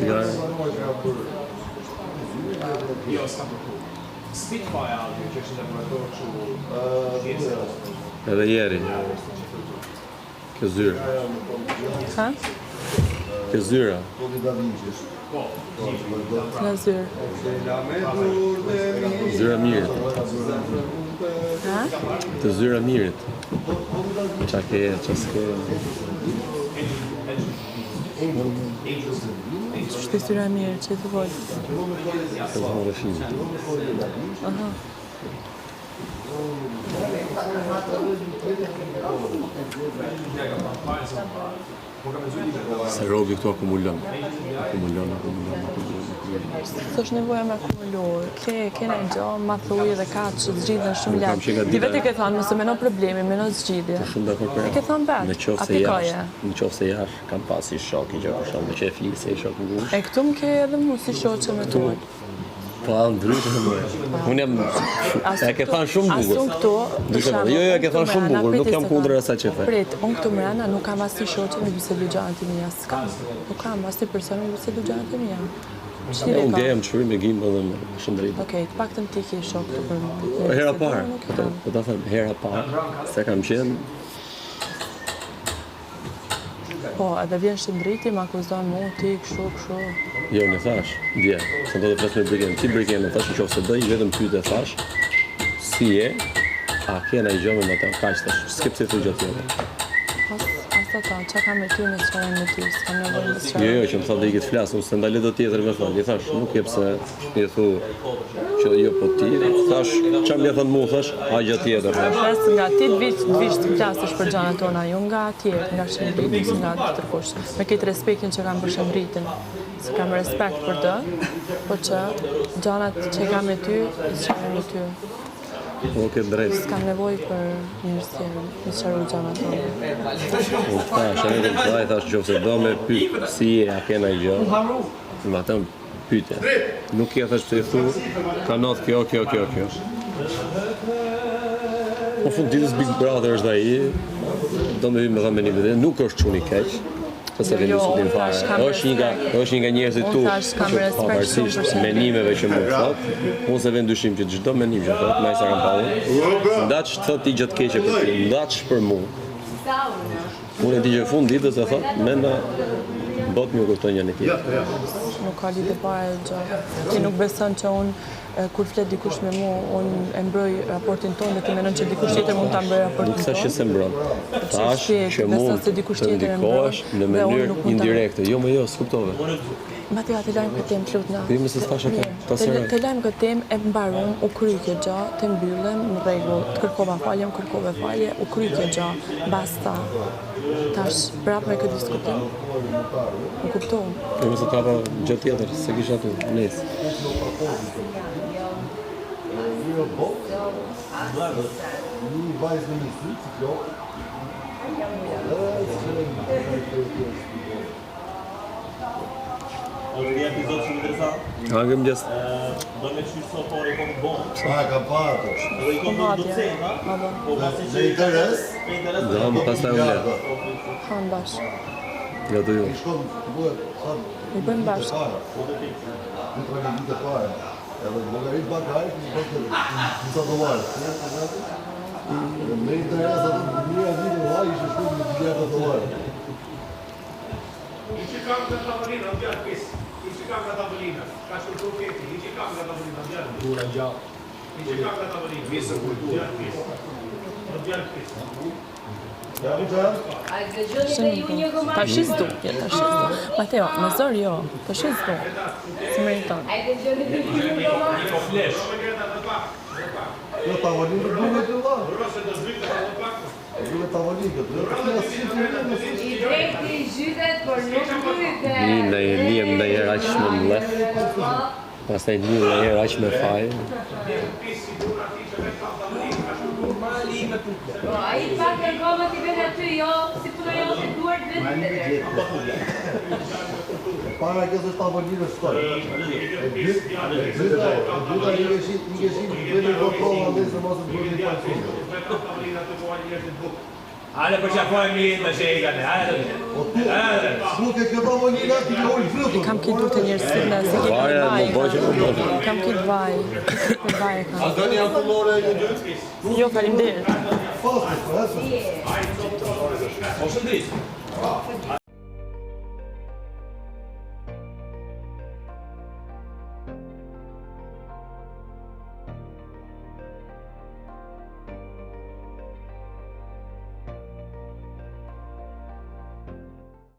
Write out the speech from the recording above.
cigare. Edhe jeri. Kjo zyra. Ha? Kjo zyra. Nga zyrë. Zyra mirit. Ha? Të zyra mirit. Qa ke, qa s'ke. Shtë zyra mirë, që të vojtë. Të vojtë rëshinë. Aha. Se robi këtu akumulon. S'është nevoja me akumulu. Kena një gjo, ma thuj dhe ka që zgjidhen shumë lartë. Ti vetë i ke thonë, mëse meno problemi, meno zgjidhje. Shumë dakord për. E ke thonë vetë, aplikoje. Në qoftë se jash, kam pasi shok i gjë për shumë, që e flise i shok në gush. E këtu më ke edhe mu si shoqe me tu. Po, ndryshë më. Unë jam... E ke thonë shumë bukur. Asun këtu... Jo, e ke thonë shumë bukur, nuk jam kundër asaj që the. Prit, unë këtu mrena nuk kam as ti shoqe me bisedu gjanët e mija. S'kam. Nuk kam as ti person me bisedu gjanët e mija. Unë djejem të shërim e gimë edhe me shëndëritë. Okej, të pak të më ti ke shok të për më. Hera parë, po ta thëmë, hera parë, se kam qenë... Po, edhe vjen shëndëriti, ma akuzon mu, ti, kështu. Jo, në thash, dje, se do të flas me Briken. Ti Briken, në thash në qofë se dëj, vetëm pyet e thash, si e, a kena i gjome me të kaq thash, s'ke pse të gjatë tjetër. Qa ka me ty në sërën me ty, s'ka nevojë në sërën. Jo, që më tha dhe i këtë flasë, unë se ndale do tjetër me thonë, i thash, nuk je pse, i thu, që jo po ti, thash, qa më thënë mu, thash, a gjatë tjetër. Pes nga ti të vishë të plasësh për gjana tona, jo nga tjerë, nga shëmbritin, nga të tërkush. Me këtë respektin që kam për shëmbritin, se kam respekt për të, po që gjanat që kam me ty, s'qare me ty. Po, këtë drejtë. S'kam nevoj për njërës tjerë, në qaru gjana tonë. Unë thash, e në të thash, që se do me pytë, si e, a kena i gjë, më atëm pyte. Nuk i thash pëse i thu, ka notë kjo. Po fund ditës Big Brother është da i, do me hymë me thamë me një vete, nuk është quni keq, pëse ke njësë t'im fare. është një nga njerëzit tu, pavarësisht menimeve që më thot, unë se vend dyshim që çdo menim që thot, ma i sa kam pa unë, ndaç thot ti gjë të keqe për ti, ndaç për mu. Unë e di që fund ditës e thot, menda bot më kupton një tjetër. Nuk ka lidhje fare gjë. Ti nuk beson që unë kur flet dikush me mu, unë e mbroj raportin tonë dhe ti menon që dikush tjetër mund ta mbroj raportin tonë. Nuk thash që se mbron. Thash që mund të ndikohesh në mënyrë indirekte. Jo, më jo, s'kuptove. Matija, të lajmë këtë temë, të lutë na. Dhe se s'thash atë, ta sërën. Të lajmë këtë temë, e mbarum, u kry kjo gjë, të mbyllëm, në rregull, të kërkova falje, më kërkove falje, u kry kjo gjë, basta. Tash, prap me këtë diskutim, më kuptohem. Dhe se t'apa gjë tjetër, se kisha tu, nesë. Hangë më gjesë. Do me qysh sot ore kom bon. Ka patë. Do i kom do cena. Po pasi që interes. Dhe më pastaj u le. Han bashkë. Nga të ju. I bëjmë bashkë. Edhe llogarit bagaj, në sa dollar. Me interes atë mira vitë vllai ishte shumë $1 miliard. Ići kam nga tavolina, ndjar pis. Ići kam nga tavolina. Ka shkruar keti, ići kam nga tavolina, ndjar. Dura gjallë. Ići kam nga tavolina. Pisa kultura. Ndjar pis. Tash s'du, tash s'du. Mateo, në zor jo, tash s'du. Si meriton. Po flesh. Jo tavolinë duhet të vë. Rose do zbyt të plak. Duhet tavolinë, duhet të I drejti i zhytet, por nuk mbytet. Në herë aq me mlef. Pastaj një herë aq me faj. A i pak në goma t'i vetë aty, jo, si puna jo të duart vetë të para që është tavolinë shtoj. Dyta një keshit vetë kontrolla dhe se mos të bëni pasojë. Hajde për qafojmë një të shejkane, hajde. Nuk e këpa më një natë të ojë frëtën. Kam ki du të njërësit në si kemi Vaja, vaj. më bëj që më bëj. Kam ki vaj. Për vaj kam. A dëni janë pullore e një dytë? Jo, faleminderit. Fastë, për hesë. Hajde, o shëndrit.